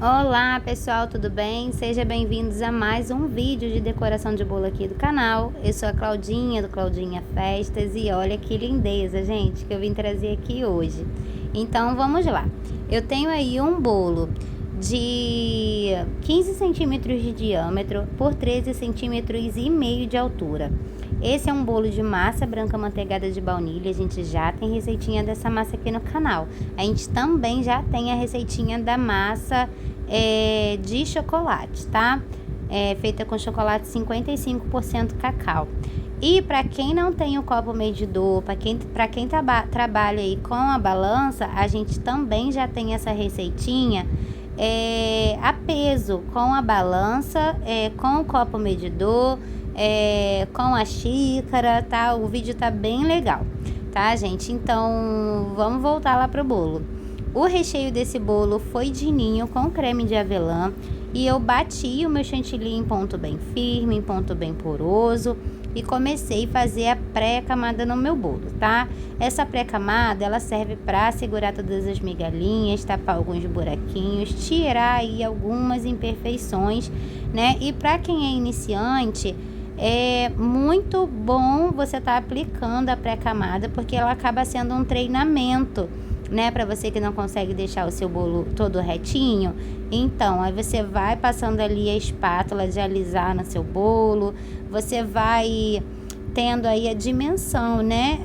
Olá pessoal, tudo bem? Sejam bem-vindos a mais um vídeo de decoração de bolo aqui do canal. Eu sou a Claudinha, do Claudinha Festas, e olha que lindeza, gente, que eu vim trazer aqui hoje. Então vamos lá. Eu tenho aí um bolo de 15 centímetros de diâmetro por 13 centímetros e meio de altura. Esse é um bolo de massa branca manteigada de baunilha. A gente já tem receitinha dessa massa aqui no canal. A gente também já tem a receitinha da massa de chocolate, tá? Feita com chocolate 55% cacau. E para quem não tem o copo medidor, para quem trabalha aí com a balança, a gente também já tem essa receitinha a peso, com a balança, com o copo medidor, com a xícara, tá? O vídeo tá bem legal, tá, gente? Então, vamos voltar lá pro bolo. O recheio desse bolo foi de ninho com creme de avelã, e eu bati o meu chantilly em ponto bem firme, em ponto bem poroso, e comecei a fazer a pré-camada no meu bolo, tá? Essa pré-camada, ela serve para segurar todas as migalhinhas, tapar alguns buraquinhos, tirar aí algumas imperfeições, né? E para quem é iniciante, é muito bom você estar aplicando a pré-camada, porque ela acaba sendo um treinamento, né, para você que não consegue deixar o seu bolo todo retinho. Então, aí você vai passando ali a espátula de alisar no seu bolo, você vai tendo aí a dimensão, né,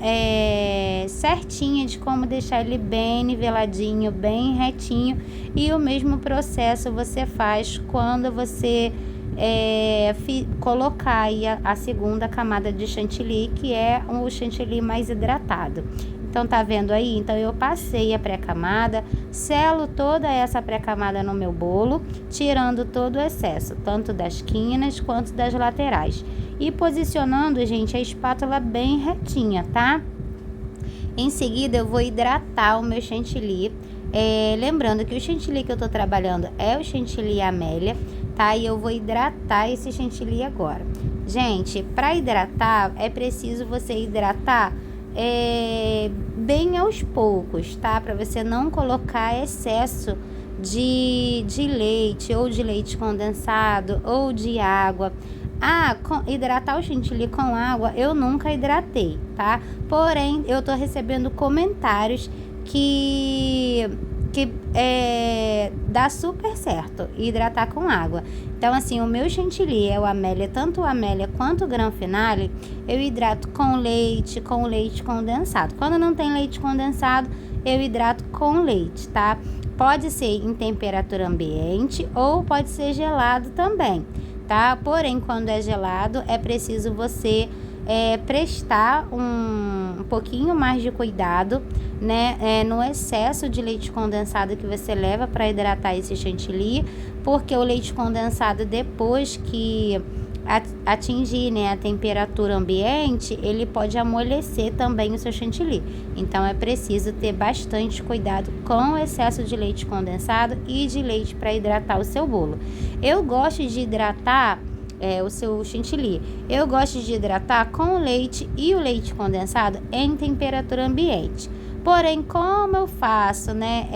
certinha de como deixar ele bem niveladinho, bem retinho. E o mesmo processo você faz quando você colocar aí a segunda camada de chantilly, que é o chantilly mais hidratado. Então, tá vendo aí? Então, eu passei a pré-camada, selo toda essa pré-camada no meu bolo, tirando todo o excesso, tanto das quinas quanto das laterais. E posicionando, gente, a espátula bem retinha, tá? Em seguida, eu vou hidratar o meu chantilly. Lembrando que o chantilly que eu tô trabalhando é o chantilly Amélia, tá? E eu vou hidratar esse chantilly agora. Gente, para hidratar, é preciso você hidratar bem aos poucos, tá? Para você não colocar excesso de leite, ou de leite condensado, ou de água. Hidratar o chantilly com água eu nunca hidratei, tá? Porém, eu tô recebendo comentários que dá super certo hidratar com água. Então, assim, o meu chantilly é o Amélia, tanto o Amélia quanto o Gran Finale, eu hidrato com leite condensado. Quando não tem leite condensado, eu hidrato com leite, tá? Pode ser em temperatura ambiente ou pode ser gelado também, tá? Porém, quando é gelado, é preciso você prestar um pouquinho mais de cuidado, né, no excesso de leite condensado que você leva para hidratar esse chantilly, porque o leite condensado, depois que atingir, né, a temperatura ambiente, ele pode amolecer também o seu chantilly. Então, é preciso ter bastante cuidado com o excesso de leite condensado e de leite para hidratar o seu bolo. Eu gosto de hidratar o seu chantilly. Eu gosto de hidratar com o leite e o leite condensado em temperatura ambiente. Porém, como eu faço, né,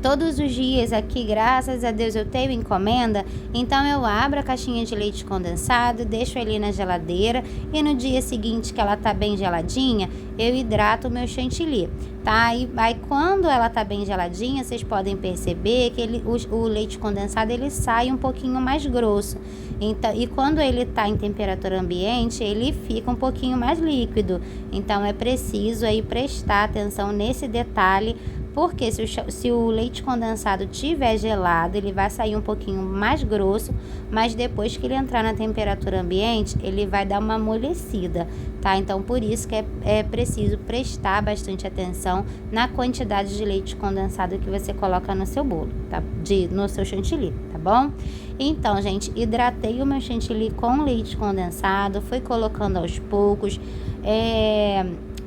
todos os dias aqui, graças a Deus, eu tenho encomenda, então eu abro a caixinha de leite condensado, deixo ali na geladeira, e no dia seguinte, que ela tá bem geladinha, eu hidrato o meu chantilly, tá? Aí quando ela tá bem geladinha, vocês podem perceber que o leite condensado, ele sai um pouquinho mais grosso. Então, e quando ele tá em temperatura ambiente, ele fica um pouquinho mais líquido. Então, é preciso aí prestar atenção nesse detalhe, porque se o leite condensado tiver gelado, ele vai sair um pouquinho mais grosso, mas depois que ele entrar na temperatura ambiente, ele vai dar uma amolecida, tá? Então, por isso que é preciso prestar bastante atenção na quantidade de leite condensado que você coloca no seu bolo, tá? No seu chantilly, tá bom? Então, gente, hidratei o meu chantilly com leite condensado, fui colocando aos poucos,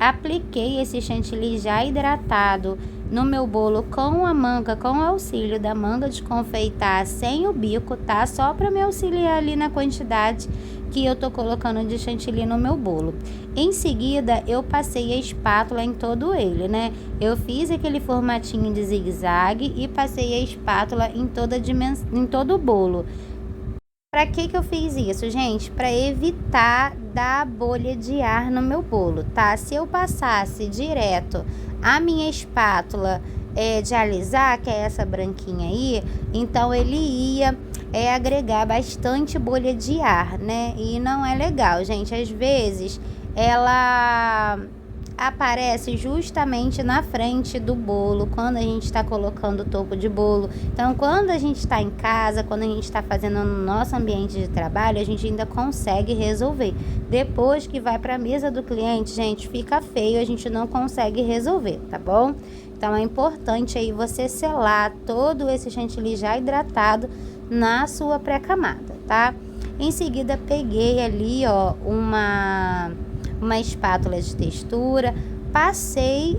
apliquei esse chantilly já hidratado no meu bolo com a manga, com o auxílio da manga de confeitar sem o bico, tá? Só para me auxiliar ali na quantidade que eu tô colocando de chantilly no meu bolo. Em seguida, eu passei a espátula em todo ele, né? Eu fiz aquele formatinho de zigue-zague e passei a espátula em em todo o bolo. Para que eu fiz isso, gente? Para evitar dar bolha de ar no meu bolo, tá? Se eu passasse direto a minha espátula de alisar, que é essa branquinha aí, então ele ia agregar bastante bolha de ar, né? E não é legal, gente. Às vezes ela aparece justamente na frente do bolo, quando a gente está colocando o topo de bolo. Então, quando a gente está em casa, quando a gente está fazendo no nosso ambiente de trabalho, a gente ainda consegue resolver. Depois que vai para a mesa do cliente, gente, fica feio, a gente não consegue resolver, tá bom? Então, é importante aí você selar todo esse chantilly já hidratado na sua pré-camada, tá? Em seguida, peguei ali, ó, uma espátula de textura, passei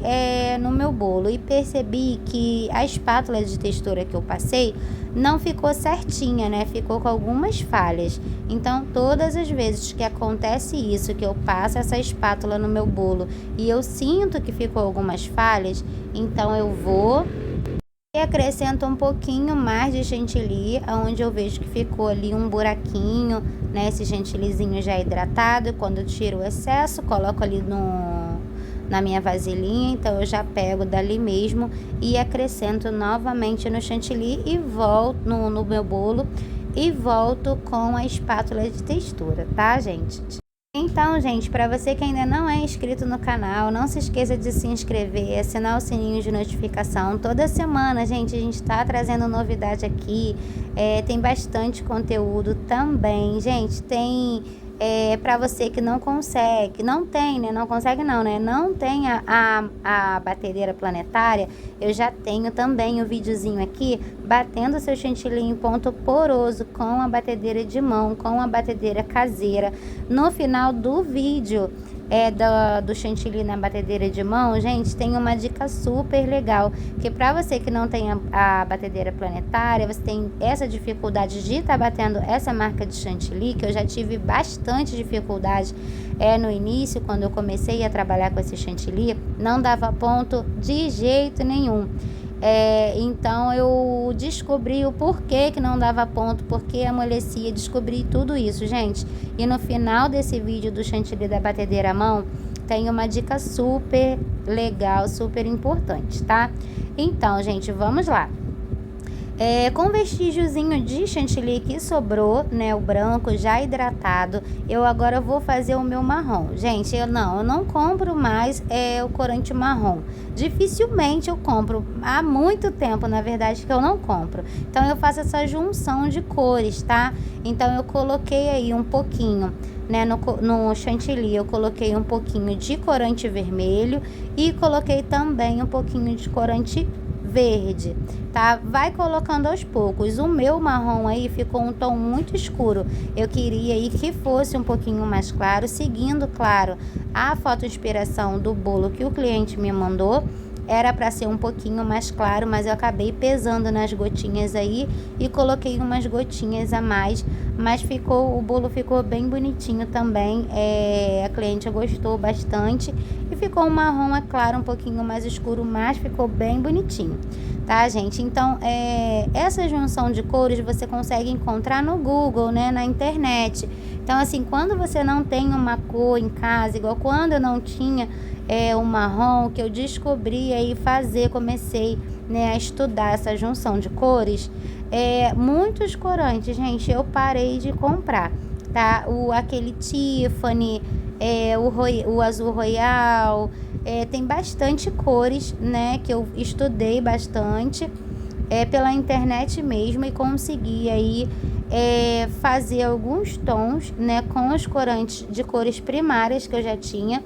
no meu bolo e percebi que a espátula de textura que eu passei não ficou certinha, né? Ficou com algumas falhas. Então, todas as vezes que acontece isso, que eu passo essa espátula no meu bolo e eu sinto que ficou algumas falhas, então eu vou e acrescento um pouquinho mais de chantilly, onde eu vejo que ficou ali um buraquinho, né? Esse chantillyzinho já hidratado. Quando eu tiro o excesso, coloco ali na minha vasilhinha. Então eu já pego dali mesmo e acrescento novamente no chantilly e volto no meu bolo e volto com a espátula de textura, tá, gente? Então, gente, para você que ainda não é inscrito no canal, não se esqueça de se inscrever, assinar o sininho de notificação. Toda semana, gente, a gente está trazendo novidade aqui. Tem bastante conteúdo também. Gente, tem para você que não consegue, não tem, né? Não consegue não, né? Não tem a batedeira planetária, eu já tenho também o videozinho aqui, batendo seu chantilly em ponto poroso com a batedeira de mão, com a batedeira caseira. No final do vídeo do chantilly na batedeira de mão, gente, tem uma dica super legal, que para você que não tem a batedeira planetária, você tem essa dificuldade de estar batendo essa marca de chantilly, que eu já tive bastante dificuldade no início, quando eu comecei a trabalhar com esse chantilly, não dava ponto de jeito nenhum. Então eu descobri o porquê que não dava ponto, porque amolecia, descobri tudo isso, gente. E no final desse vídeo do chantilly da batedeira à mão, tem uma dica super legal, super importante, tá? Então, gente, vamos lá. Com o vestígiozinho de chantilly que sobrou, né, o branco já hidratado, eu agora vou fazer o meu marrom. Gente, eu não compro mais o corante marrom. Dificilmente eu compro, há muito tempo, na verdade, que eu não compro. Então, eu faço essa junção de cores, tá? Então, eu coloquei aí um pouquinho, né, no chantilly, eu coloquei um pouquinho de corante vermelho e coloquei também um pouquinho de corante verde, tá? Vai colocando aos poucos. O meu marrom aí ficou um tom muito escuro. Eu queria aí que fosse um pouquinho mais claro, seguindo, claro, a foto inspiração do bolo que o cliente me mandou. Era para ser um pouquinho mais claro, mas eu acabei pesando nas gotinhas aí e coloquei umas gotinhas a mais, mas o bolo ficou bem bonitinho também. A cliente gostou bastante e ficou um marrom, é claro, um pouquinho mais escuro, mas ficou bem bonitinho, tá, gente? Então, essa junção de cores você consegue encontrar no Google, né, na internet. Então, assim, quando você não tem uma cor em casa, igual quando eu não tinha o marrom, que eu descobri aí comecei, né, a estudar essa junção de cores, muitos corantes, gente, eu parei de comprar, tá? Aquele Tiffany, o azul royal, tem bastante cores, né, que eu estudei bastante pela internet mesmo e consegui aí fazer alguns tons, né, com os corantes de cores primárias que eu já tinha.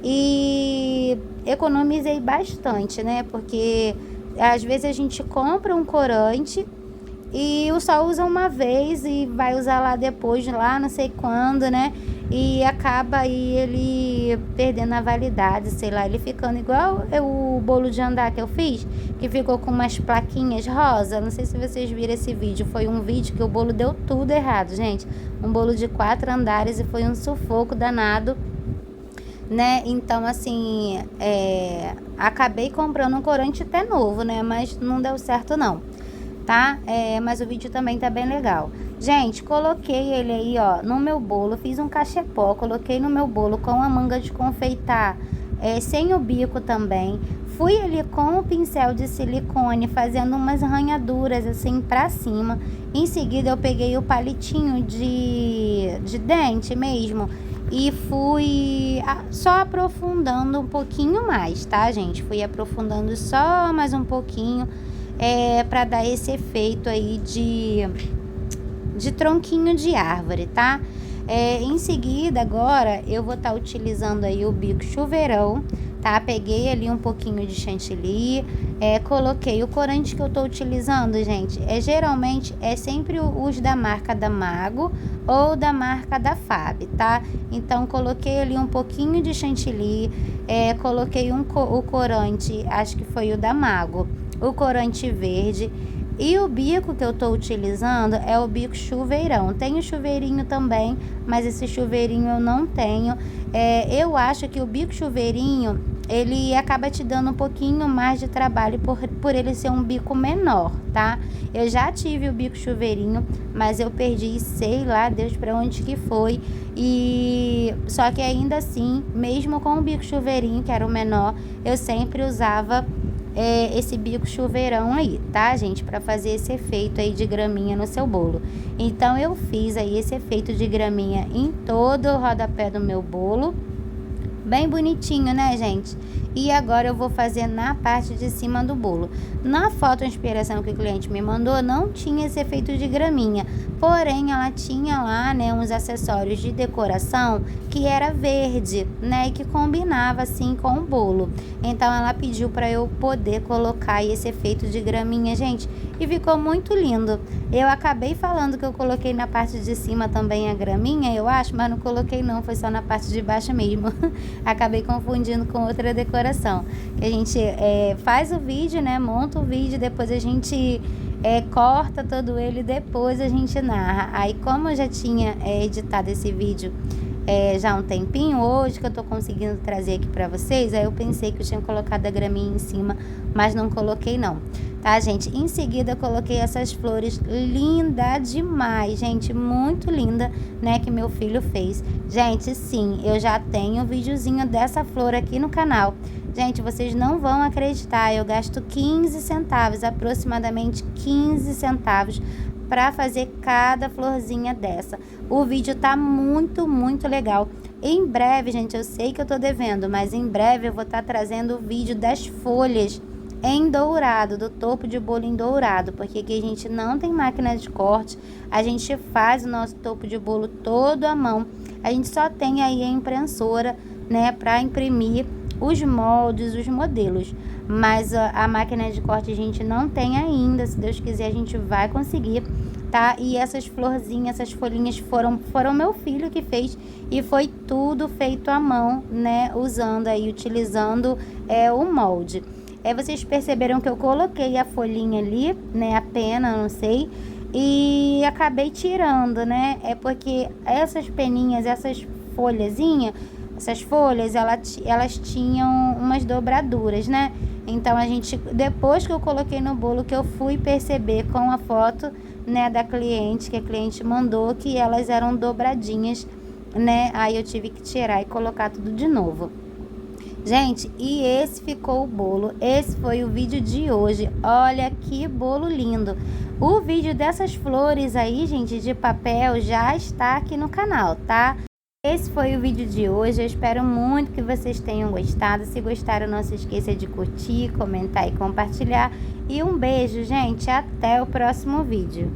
E economizei bastante, né? Porque às vezes a gente compra um corante e o só usa uma vez e vai usar lá depois, lá não sei quando, né? E acaba aí ele perdendo a validade, sei lá, ele ficando igual o bolo de andar que eu fiz, que ficou com umas plaquinhas rosa. Não sei se vocês viram esse vídeo, foi um vídeo que o bolo deu tudo errado, gente. Um bolo de 4 andares e foi um sufoco danado, né? Então, assim, acabei comprando um corante até novo, né? Mas não deu certo não, tá? Mas o vídeo também tá bem legal. Gente, coloquei ele aí, ó, no meu bolo, fiz um cachepó, coloquei no meu bolo com a manga de confeitar, sem o bico também. Fui ali com o pincel de silicone fazendo umas ranhaduras assim pra cima. Em seguida eu peguei o palitinho de dente mesmo e fui só aprofundando um pouquinho mais, tá, gente? Fui aprofundando só mais um pouquinho, para dar esse efeito aí de tronquinho de árvore, tá? Em seguida, agora, eu vou estar utilizando aí o bico chuveirão, tá? Peguei ali um pouquinho de chantilly, coloquei o corante que eu tô utilizando, gente. Geralmente, sempre os da marca da Mago ou da marca da Fab, tá? Então, coloquei ali um pouquinho de chantilly, coloquei o corante, acho que foi o da Mago, o corante verde. E o bico que eu tô utilizando é o bico chuveirão. Tem o chuveirinho também, mas esse chuveirinho eu não tenho. Eu acho que o bico chuveirinho, ele acaba te dando um pouquinho mais de trabalho por ele ser um bico menor, tá? Eu já tive o bico chuveirinho, mas eu perdi, sei lá, Deus pra onde que foi. E só que ainda assim, mesmo com o bico chuveirinho, que era o menor, eu sempre usava esse bico chuveirão aí, tá, gente? Pra fazer esse efeito aí de graminha no seu bolo. Então, eu fiz aí esse efeito de graminha em todo o rodapé do meu bolo. Bem bonitinho, né, gente? E agora eu vou fazer na parte de cima do bolo. Na foto inspiração que o cliente me mandou, não tinha esse efeito de graminha. Porém, ela tinha lá, né, uns acessórios de decoração que era verde, né, e que combinava assim com o bolo. Então, ela pediu para eu poder colocar esse efeito de graminha, gente. E ficou muito lindo. Eu acabei falando que eu coloquei na parte de cima também a graminha, eu acho, mas não coloquei não, foi só na parte de baixo mesmo. Acabei confundindo com outra decoração. Que a gente faz o vídeo, né? Monta o vídeo, depois a gente corta todo ele, depois a gente narra. Aí, como eu já tinha editado esse vídeo já há um tempinho, hoje que eu tô conseguindo trazer aqui pra vocês, aí eu pensei que eu tinha colocado a graminha em cima, mas não coloquei não, tá, gente? Em seguida eu coloquei essas flores, linda demais, gente, muito linda, né, que meu filho fez. Gente, sim, eu já tenho um videozinho dessa flor aqui no canal. Gente, vocês não vão acreditar, eu gasto 15 centavos, aproximadamente 15 centavos para fazer cada florzinha dessa. O vídeo tá muito, muito legal. Em breve, gente, eu sei que eu tô devendo, mas em breve eu vou estar trazendo o vídeo das folhas em dourado, do topo de bolo em dourado, porque aqui a gente não tem máquina de corte, a gente faz o nosso topo de bolo todo à mão. A gente só tem aí a impressora, né, para imprimir os moldes, os modelos, mas a máquina de corte a gente não tem ainda. Se Deus quiser a gente vai conseguir, tá? E essas florzinhas, essas folhinhas foram meu filho que fez, e foi tudo feito à mão, né, usando aí, utilizando o molde. Vocês perceberam que eu coloquei a folhinha ali, né, a pena, não sei, e acabei tirando, né, porque essas peninhas, essas folhazinhas, essas folhas, elas tinham umas dobraduras, né? Então, depois que eu coloquei no bolo, que eu fui perceber com a foto, né, da cliente, que a cliente mandou, que elas eram dobradinhas, né? Aí eu tive que tirar e colocar tudo de novo. Gente, e esse ficou o bolo. Esse foi o vídeo de hoje. Olha que bolo lindo. O vídeo dessas flores aí, gente, de papel, já está aqui no canal, tá? Esse foi o vídeo de hoje, eu espero muito que vocês tenham gostado. Se gostaram, não se esqueça de curtir, comentar e compartilhar. E um beijo, gente, até o próximo vídeo.